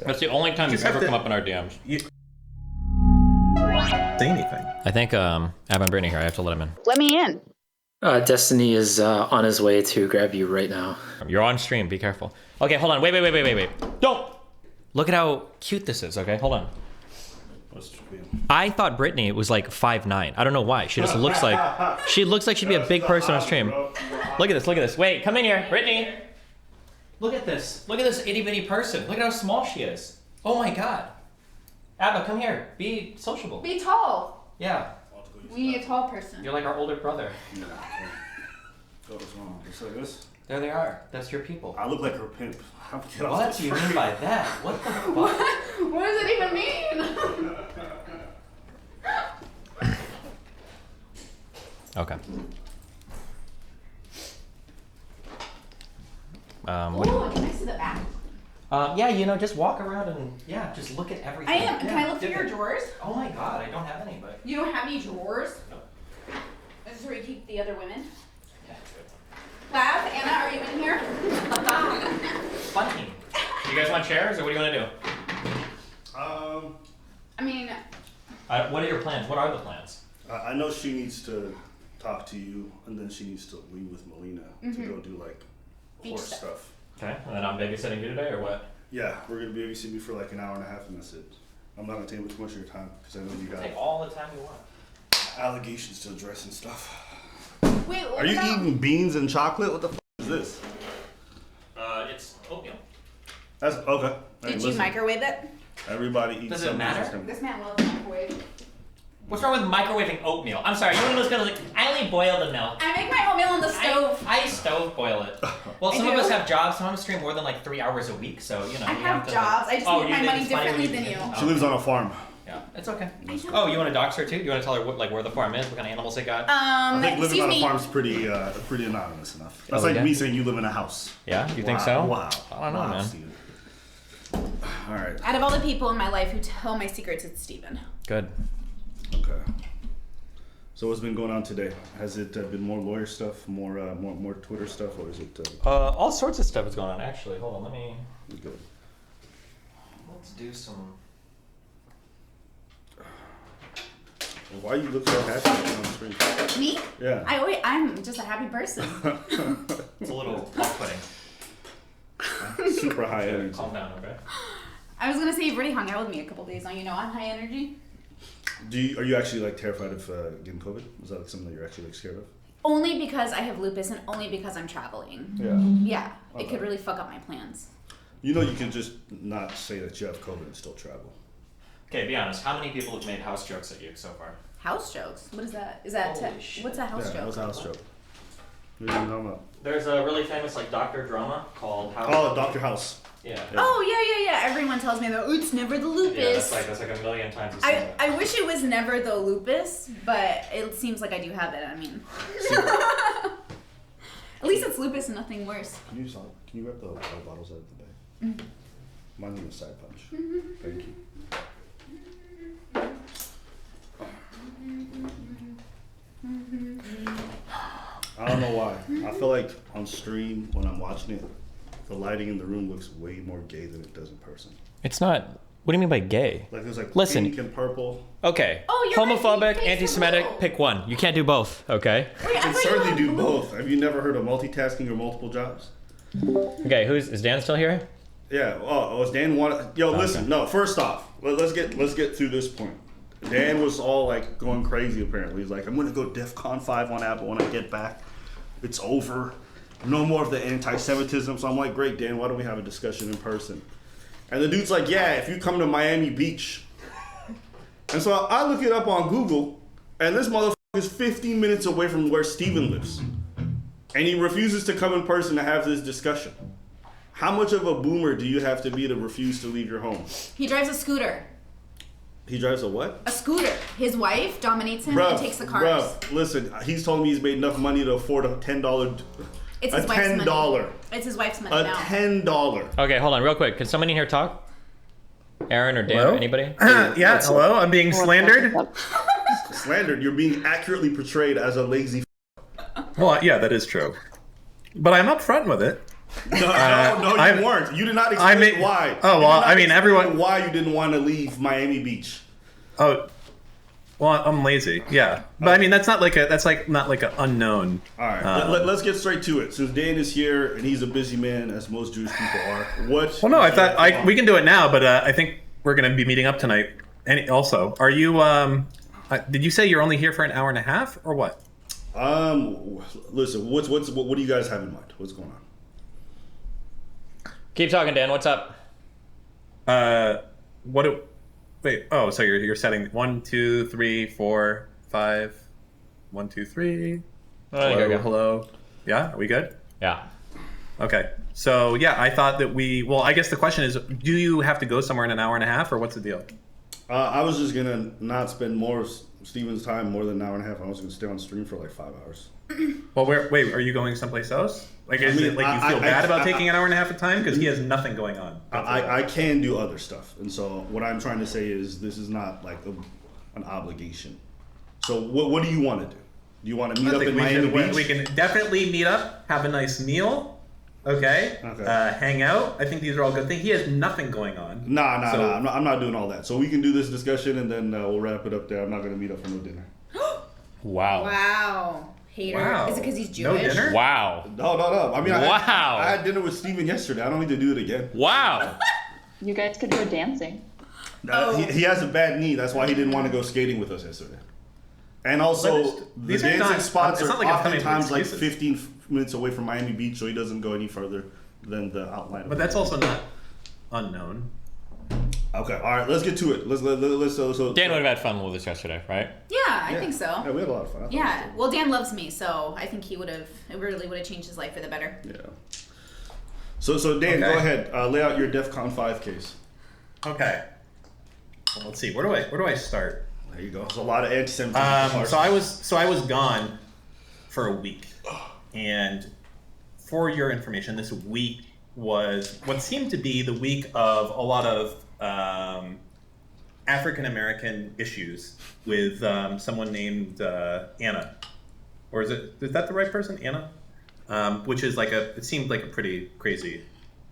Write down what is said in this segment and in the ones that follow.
That's the only time you've ever come up in our DMs. Say anything. I think I have Brittany here. I have to let him in. Let me in. Destiny is on his way to grab you right now. You're on stream. Be careful. Okay, hold on. Wait. Don't. Look at how cute this is. Okay, hold on. I thought Brittany was like 5'9". I don't know why. She just looks like she'd be a big person on stream. Look at this. Wait, come in here, Brittany. Look at this. Look at this itty bitty person. Look at how small she is. Oh my god. Abba, come here. Be sociable. Be tall. Yeah. We need a tall person. You're like our older brother. What is wrong? Just like this? There they are. That's your people. I look like her pimp. What do you mean by that? What the fuck? What does it even mean? Okay. Ooh, can I see the back? Yeah, just walk around and just look at everything. I am. Can I look through your drawers? Oh my god, I don't have any, but. You don't have any drawers? No. This is where you keep the other women. Yeah. Lav, Anna, are you in here? Funny. You guys want chairs, or what do you want to do? I mean. What are your plans? What are the plans? I know she needs to talk to you, and then she needs to leave with Melina to go do like horse stuff. Okay, and then I'm babysitting you today, or what? Yeah, we're gonna babysit you for like an hour and a half, and that's it. I'm not gonna take too much of your time because I know you got Take all the time you want. allegations to address and stuff. Wait, Are you eating beans and chocolate? What the f is this? It's oatmeal. That's okay. Hey, Did you listen, microwave it? everybody eats. Does it something matter? that's This man loves microwave. What's wrong with microwaving oatmeal? I'm sorry, you one of those guys like, I only boil the milk. I make my oatmeal on the stove. I stove boil it. Well, some of us have jobs. Some of us stream more than like 3 hours a week, so you know. I you have to, jobs. I just oh, make you my think money it's funny differently when than you. She lives on a farm. Yeah, it's okay. Oh, you want to dox her too? You want to tell her where the farm is, what kind of animals they got? I think living on a excuse me. farm is pretty anonymous enough. That's Oh, like yeah? me saying you live in a house. Yeah, you think so? Wow. I don't know, Wow, man. Steven. All right. Out of all the people in my life who tell my secrets, it's Steven. Good. Okay. So what's been going on today? Has it been more lawyer stuff, more Twitter stuff, or is it? All sorts of stuff is going on. Actually, hold on. Let me. Good. Let's do some. Why you look so happy on the screen? Me? Yeah. I'm just a happy person. It's a little off-putting. Super high energy. Calm down, okay? I was gonna say you've already hung out with me a couple days now. You know I'm high energy. Are you actually like terrified of getting COVID? Is that like something that you're actually like scared of? Only because I have lupus and only because I'm traveling. Yeah. Yeah, Okay. it could really fuck up my plans. You know you can just not say that you have COVID and still travel. Okay, be honest. How many people have made house jokes at you so far? House jokes? What is that? Is that Holy shit. what's a house Yeah, joke? what's a house joke? What are you talking about? There's a really famous like doctor drama called House. Oh, Dr. House. Yeah. Oh yeah. Everyone tells me that it's never the lupus. Yeah, that's like a million times. You've seen it. I wish it was never the lupus, but it seems like I do have it. I mean, at least it's lupus and nothing worse. Can you grab the water bottles out of the bag? Mm-hmm. Mine in the side punch. Thank you. I don't know why. I feel like on stream when I'm watching it, the lighting in the room looks way more gay than it does in person. It's not. What do you mean by gay? Like there's like Listen. pink and purple. Okay. Oh, you're right, Homophobic, you face anti-Semitic. the wall. Pick one. You can't do both. Okay. Wait, You I can thought you certainly had do both. both. Have you never heard of multitasking or multiple jobs? Okay. Is Dan still here? Yeah. Oh, is Dan one? Yo, listen. No. First off, let's get through this point. Dan was all like going crazy. Apparently, he's like, I'm gonna go DEFCON 5 on Apple when I get back. It's over. No more of the anti-Semitism. So I'm like, great, Dan. Why don't we have a discussion in person? And the dude's like, yeah, if you come to Miami Beach. And so I look it up on Google, and this motherfucker is 15 minutes away from where Steven lives. And he refuses to come in person to have this discussion. How much of a boomer do you have to be to refuse to leave your home? He drives a scooter. He drives a what? A scooter. His wife dominates him and takes the cars. Bruv, listen, he's told me he's made enough money to afford a $10. It's a his wife's money. $10. It's his wife's money A now. $10. Okay, hold on, real quick. Can somebody in here talk? Aaron or Dan Hello? or anybody? Yeah, hello? I'm being slandered? Slandered. You're being accurately portrayed as a lazy. Well, yeah, that is true. But I'm upfront with it. No, you weren't. You did not I explain mean- why. oh, You did well, not I mean, explain everyone- why you didn't want to leave Miami Beach. Oh, well, I'm lazy. Yeah, but I mean that's not like an unknown. All right, let's get straight to it. Since Dan is here and he's a busy man, as most Jewish people are. What? Well, no, I thought we can do it now, but I think we're going to be meeting up tonight. And also, are you? Did you say you're only here for an hour and a half, or what? Listen. What do you guys have in mind? What's going on? Keep talking, Dan. What's up? Wait. Oh, so you're setting 1, 2, 3, 4, 5. 1, 2, 3. Hello. Hello. Yeah. Are we good? Yeah. Okay. So yeah, I thought that well, I guess the question is, do you have to go somewhere in an hour and a half, or what's the deal? I was just gonna not spend more of Steven's time more than an hour and a half. I was gonna stay on stream for like 5 hours. Well, wait, are you going someplace else? Like, is it like you feel bad about taking an hour and a half of time because he has nothing going on? I can do other stuff, and so what I'm trying to say is this is not like an obligation. So what do you want to do? Do you want to meet up in Miami Beach? We can definitely meet up, have a nice meal, okay. Hang out. I think these are all good things. He has nothing going on. Nah. I'm not doing all that. So we can do this discussion and then we'll wrap it up there. I'm not gonna meet up for no dinner. Wow. Wow. Hater. Wow. Is it because he's Jewish? No dinner? Wow. No. I mean, Wow. I had dinner with Steven yesterday. I don't need to do it again. Wow. You guys could go dancing. He has a bad knee. That's why he didn't want to go skating with us yesterday. And also, the these are dancing not- spots it's are not like I'm coming with oftentimes like excuses. 15 minutes away from Miami Beach, so he doesn't go any further than the outline. But that's also not unknown. Okay, all right, let's get to it. Let's Dan would have had fun with us yesterday, right? Yeah, I think so. Yeah, we had a lot of fun. I thought it was Yeah. cool. Well, Dan loves me, so I think it really would have changed his life for the better. Yeah. So Dan, Okay. go ahead. Lay out your DEFCON 5 case. Okay. Well, let's see. Where do I start? There you go. There's a lot of anti-Semitism. So I was gone for a week, and for your information, this week was what seemed to be the week of a lot of African American issues with someone named Anna, or is that the right person, Anna? Which is it seemed like a pretty crazy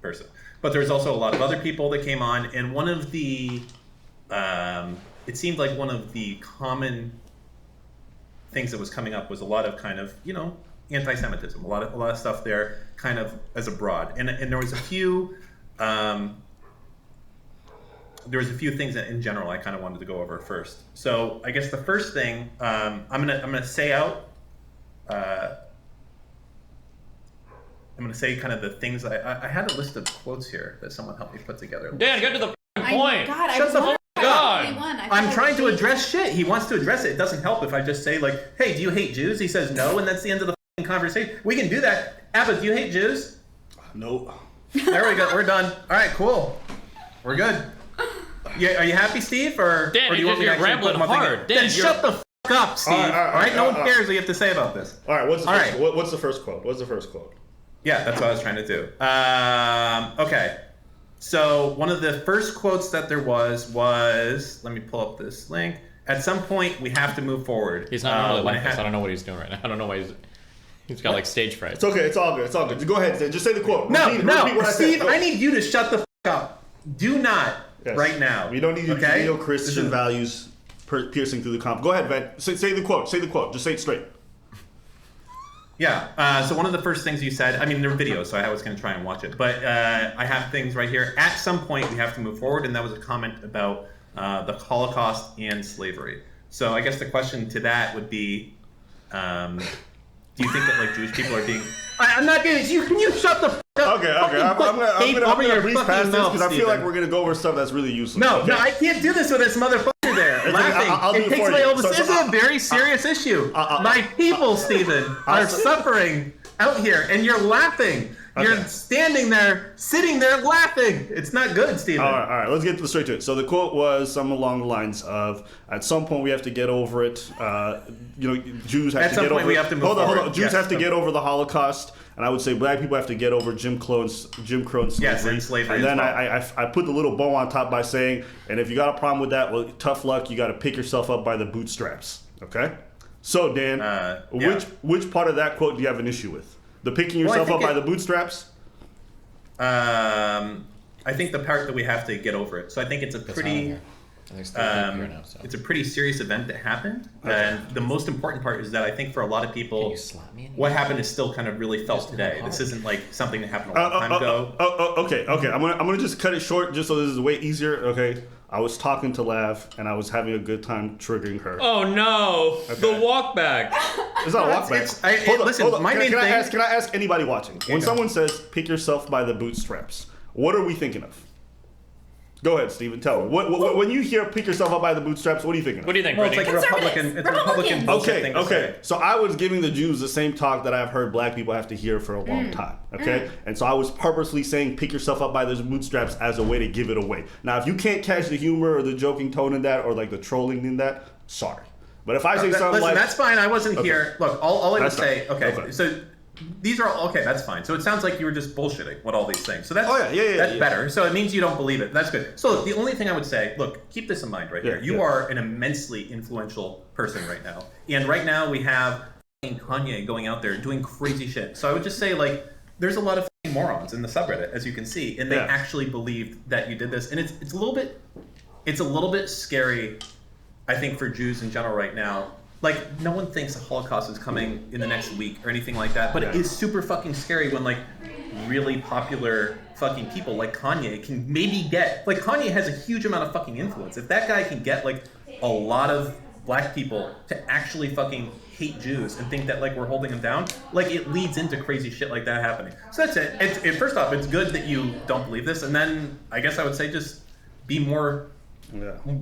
person. But there's also a lot of other people that came on, and one of the it seemed like one of the common things that was coming up was a lot of kind of, anti-Semitism, a lot of stuff there kind of as a broad. And there was a few things that in general I kind of wanted to go over first. So I guess the first thing I'm gonna say out I'm gonna say kind of the things I had a list of quotes here that someone helped me put together. Dan, get to the point. God, I Shut was the wondering f- about God. 41. I'm trying to address shit. He wants to address it. It doesn't help if I just say hey, do you hate Jews? He says no, and that's the end of the f***ing conversation. We can do that. Abba, do you hate Jews? Nope. There we go. We're done. All right, cool. We're good. Yeah, are you happy, Steve? Or Dan, or do you want me to you're actually rambling put one thing in? hard. Dan, Then shut the f*** up, Steve. All right, no one cares what you have to say about this. All right, what's the All first, right. what's the first quote? What's the first quote? Yeah, that's what I was trying to do. Okay. So one of the first quotes that there was, let me pull up this link. At some point, we have to move forward. He's not really when like it this. I don't know what he's doing right now. I don't know why he's got like stage fright. It's okay. It's all good. It's all good. Go ahead. Just say the quote. No, Repeat what I said. Steve, Go. I need you to shut the f*** up. Do not Yes. right now. We don't need your okay? Judeo-Christian values piercing through the comp. Go ahead, Van. Say the quote. Say the quote. Just say it straight. Yeah. So one of the first things you said, I mean, there were videos, so I was going to try and watch it. But I have things right here. At some point, we have to move forward, and that was a comment about the Holocaust and slavery. So I guess the question to that would be, do you think that Jewish people are being? I'm not getting you. Can you shut the f*** up? Okay. I'm gonna breeze past this because I feel like Steven. we're gonna go over stuff that's really useless. No, okay? no, I can't do this with this motherfucker there laughing. I'll do it it takes for away you. all the. So This is a very serious issue. My people, Stephen, are suffering out here, and you're laughing. You're standing there, sitting there, laughing. It's not good, Stephen. All right. Let's get straight to it. So the quote was something along the lines of, "At some point we have to get over it. Jews have to get over. We have to move hold forward. on. Jews have to get over the Holocaust." And I would say black people have to get over Jim Crow and slavery. Yes, and slavery And then as well. I put the little bow on top by saying, and if you got a problem with that, well, tough luck. You got to pick yourself up by the bootstraps. Okay. So Dan, which part of that quote do you have an issue with? The picking yourself up by the bootstraps? I think the part that we have to get over it. So I think it's a pretty. It's a pretty serious event that happened, and the most important part is that I think for a lot of people, what happened is still kind of really felt today. This isn't like something that happened a long time ago. Okay. I'm gonna just cut it short, just so this is way easier. Okay, I was talking to Lav, and I was having a good time triggering her. Oh no, the walk back. It's not a walk back. Hold on. Can I ask anybody watching? When someone says "pick yourself by the bootstraps," what are we thinking of? Go ahead, Steven. Tell me. When you hear "pick yourself up by the bootstraps," what are you thinking of? What do you think, Well, Brittany? it's like Republican. It's a Republican bullshit thing to say. So I was giving the Jews the same talk that I've heard black people have to hear for a long time. Okay, and so I was purposely saying "pick yourself up by those bootstraps" as a way to give it away. Now, if you can't catch the humor or the joking tone in that, or like the trolling in that, sorry. But if I say something like, that's fine. I wasn't here. Look, all I would say. Okay. So these are all okay. That's fine. So it sounds like you were just bullshitting with all these things. So that's yeah. better. So it means you don't believe it. That's good. So look, the only thing I would say, look, keep this in mind right here. You are an immensely influential person right now, and right now we have Kanye going out there doing crazy shit. So I would just say like, there's a lot of morons in the subreddit, as you can see, and they actually believed that you did this, and it's a little bit scary, I think, for Jews in general right now. Like, no one thinks the Holocaust is coming in the next week or anything like that, but it is super fucking scary when, like, really popular fucking people like Kanye can maybe get... Like, Kanye has a huge amount of fucking influence. If that guy can get, like, a lot of black people to actually fucking hate Jews and think that, like, we're holding them down, like, it leads into crazy shit like that happening. So that's it. First off, it's good that you don't believe this, and then I guess I would say just be more...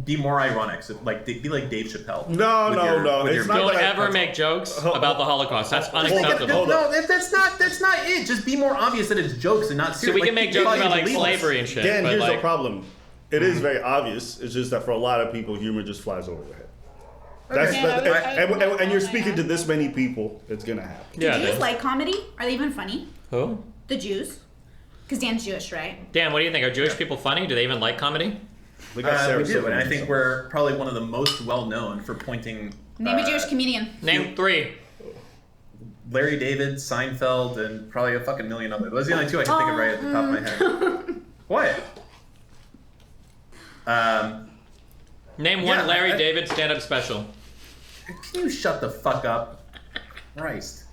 Be more ironic. So, like, be like Dave Chappelle. No. Don't ever make jokes about the Holocaust. That's unacceptable. No, that's not it. Just be more obvious that it's jokes and not serious. So we can make jokes about like slavery and shit. Dan, but here's like, the problem. It is very obvious. It's just that for a lot of people, humor just flies over their head. And you're speaking to this many people, it's gonna happen. Do Jews like comedy? Are they even funny? Who? The Jews. Because Dan's Jewish, right? Dan, what do you think? Are Jewish people funny? Do they even like comedy? We do, and I think we're probably one of the most well-known for pointing... Name a Jewish comedian. Name 3. Larry David, Seinfeld, and probably a fucking million others. Those are the only 2 I can think of right at the top of my head. What? Name one Larry David stand-up special. Can you shut the fuck up? Christ.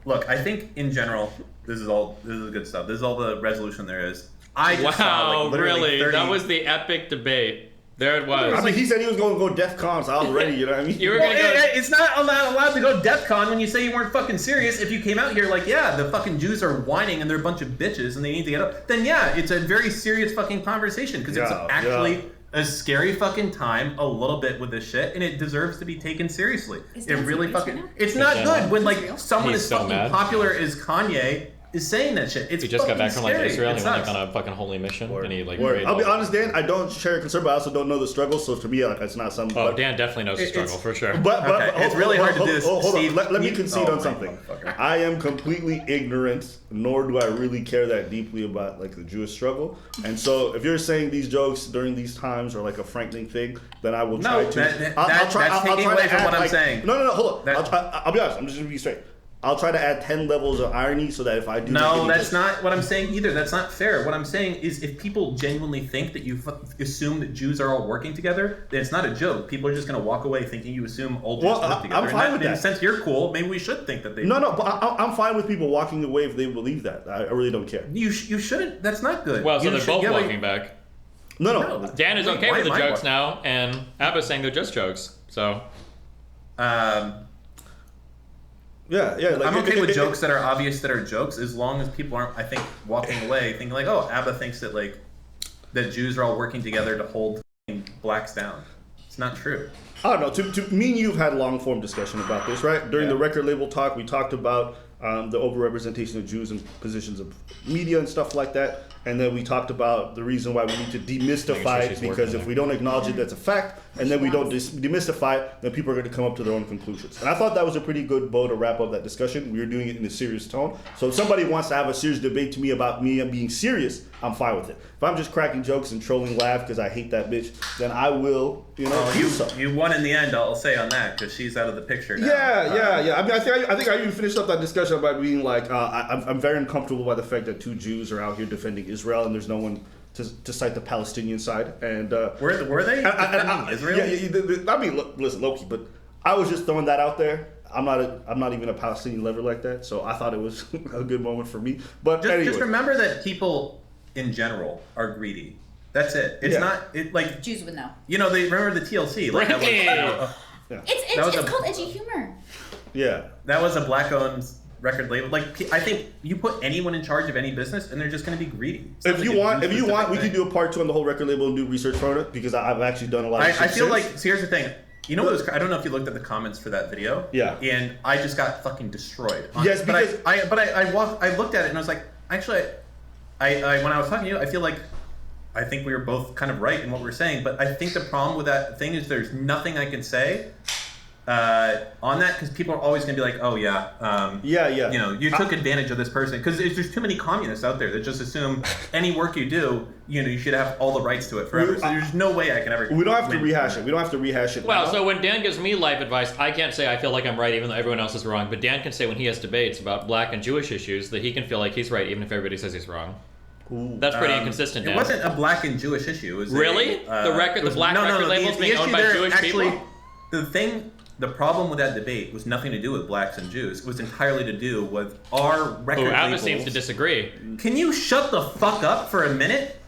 Look, I think in general, this is good stuff. This is all the resolution there is. I just saw, like, really? 30... That was the epic debate. There it was. I mean, he said he was going to go DEF CON, so I was ready, you know what I mean? You were gonna go... It's not allowed to go DEF CON when you say you weren't fucking serious. If you came out here like, yeah, the fucking Jews are whining and they're a bunch of bitches and they need to get up, then yeah, it's a very serious fucking conversation because it's actually a scary fucking time a little bit with this shit, and it deserves to be taken seriously. It really fucking... It's not good when, like, someone as fucking popular as Kanye is saying that shit. It's he just got back from like scary. Israel and he went like on a fucking holy mission. And he like I'll be honest, Dan, I don't share your concern, but I also don't know the struggle. So for me, like, it's not something. Oh, Dan definitely knows the struggle for sure. But it's really hard to do this. Hold on. Let me concede on something. I am completely ignorant, nor do I really care that deeply about like the Jewish struggle. And so if you're saying these jokes during these times are like a frightening thing, then I will try to. I'll try to add what I'm saying. No, hold on. I'll be honest. I'm just gonna be straight. I'll try to add 10 levels of irony so that if I do... No, that's not what I'm saying either. That's not fair. What I'm saying is if people genuinely think that you assume that Jews are all working together, then it's not a joke. People are just going to walk away thinking you assume all Jews work together. I'm fine with that. In a sense, you're cool. Maybe we should think that they... No, but I'm fine with people walking away if they believe that. I really don't care. You shouldn't. That's not good. Well, so they're both walking back. No. Dan is okay with the jokes now, and Abba's saying they're just jokes. So... Yeah. Like, I'm okay with jokes that are obvious that are jokes, as long as people aren't, I think, walking away thinking like, oh, Abba thinks that like that Jews are all working together to hold blacks down. It's not true. I don't know. To me and you've had a long form discussion about this, right? During the record label talk, we talked about the overrepresentation of Jews in positions of media and stuff like that. And then we talked about the reason why we need to demystify it, because if we don't acknowledge it, that's a fact, and then we don't demystify it, then people are going to come up to their own conclusions. And I thought that was a pretty good bow to wrap up that discussion. We were doing it in a serious tone. So if somebody wants to have a serious debate to me about me being serious, I'm fine with it. If I'm just cracking jokes and trolling laugh because I hate that bitch, then I will, do so. You won in the end, I'll say on that, because she's out of the picture now. Yeah. I mean, I think I even finished up that discussion by being like, I'm very uncomfortable by the fact that 2 Jews are out here defending Israel and there's no one to cite the Palestinian side. And were they defending Israel? Yeah, I mean, listen, Loki, but I was just throwing that out there. I'm not even a Palestinian lover like that, so I thought it was a good moment for me. But just remember that people in general are greedy. That's it. It's not like Jews would know. They remember the TLC. Like that was, It's called edgy humor. Yeah, that was a black-owned record label. Like, I think you put anyone in charge of any business, and they're just going to be greedy. If you want, we can do a part 2 on the whole record label and do research for it, because I've actually done a lot of shit I feel since. like, so here's the thing. You know what was? I don't know if you looked at the comments for that video. Yeah. And I just got fucking destroyed. Yes, because I looked at it and I was like, actually, I when I was talking to you, I feel like I think we were both kind of right in what we were saying. But I think the problem with that thing is there's nothing I can say on that, because people are always going to be like, oh yeah, you took advantage of this person, because there's too many communists out there that just assume any work you do, you should have all the rights to it forever. So there's no way I can ever. We don't have to rehash it. We don't have to rehash it. Well, so when Dan gives me life advice, I can't say I feel like I'm right even though everyone else is wrong. But Dan can say when he has debates about black and Jewish issues that he can feel like he's right even if everybody says he's wrong. Ooh. That's pretty inconsistent, Dan. It wasn't a black and Jewish issue. It was really the black record labels being owned by Jewish people. The problem with that debate was nothing to do with blacks and Jews. It was entirely to do with our record labels. Abba seems to disagree. Can you shut the fuck up for a minute?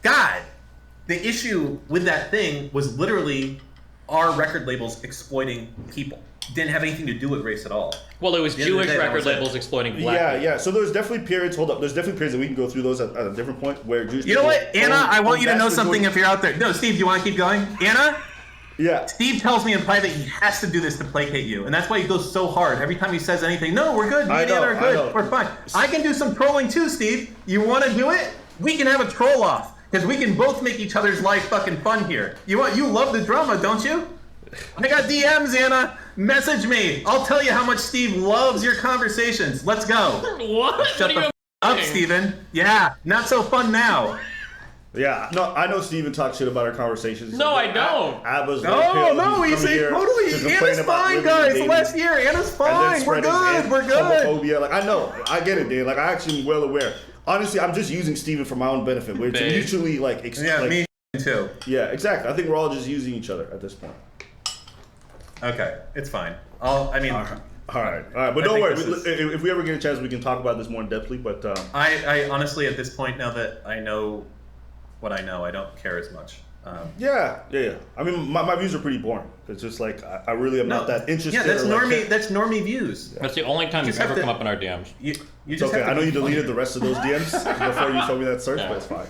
God, the issue with that thing was literally our record labels exploiting people. Didn't have anything to do with race at all. Well, it was Jewish record labels exploiting black people. Yeah. So there's definitely periods. Hold up. There's definitely periods that we can go through those at a different point where Jewish. You know what, Anna? I want you to know something if you're out there. No, Steve, do you want to keep going? Anna? Yeah. Steve tells me in private he has to do this to placate you, and that's why he goes so hard every time he says anything. No, we're good. Me and Anna are good. We're fine. I can do some trolling too, Steve. You want to do it? We can have a troll off, because we can both make each other's life fucking fun here. You love the drama, don't you? I got DMs, Anna. Message me. I'll tell you how much Steve loves your conversations. Let's go. What? Shut the up, Steven. Yeah, not so fun now. Yeah, no, I know Steven talks shit about our conversations. No, I don't. Abba's no, he's totally. Anna's fine, guys. Last year, Anna's fine. We're good. We're good. Homophobia. Like, I know. I get it, Dan. Like, I actually am well aware. Honestly, I'm just using Steven for my own benefit. We're mutually, me too. Yeah, exactly. I think we're all just using each other at this point. Okay, it's fine. All right. But don't worry. If we ever get a chance, we can talk about this more in depthly. But I honestly, at this point, now that I know what I know, I don't care as much. Yeah. I mean, my views are pretty boring. It's just like I really am not that interested. Yeah, that's normie. That's normie views. Yeah. That's the only time you've ever come up in our DMs. You just okay. I know you deleted the rest of those DMs before you showed me that search, but it's fine.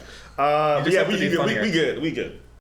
We good.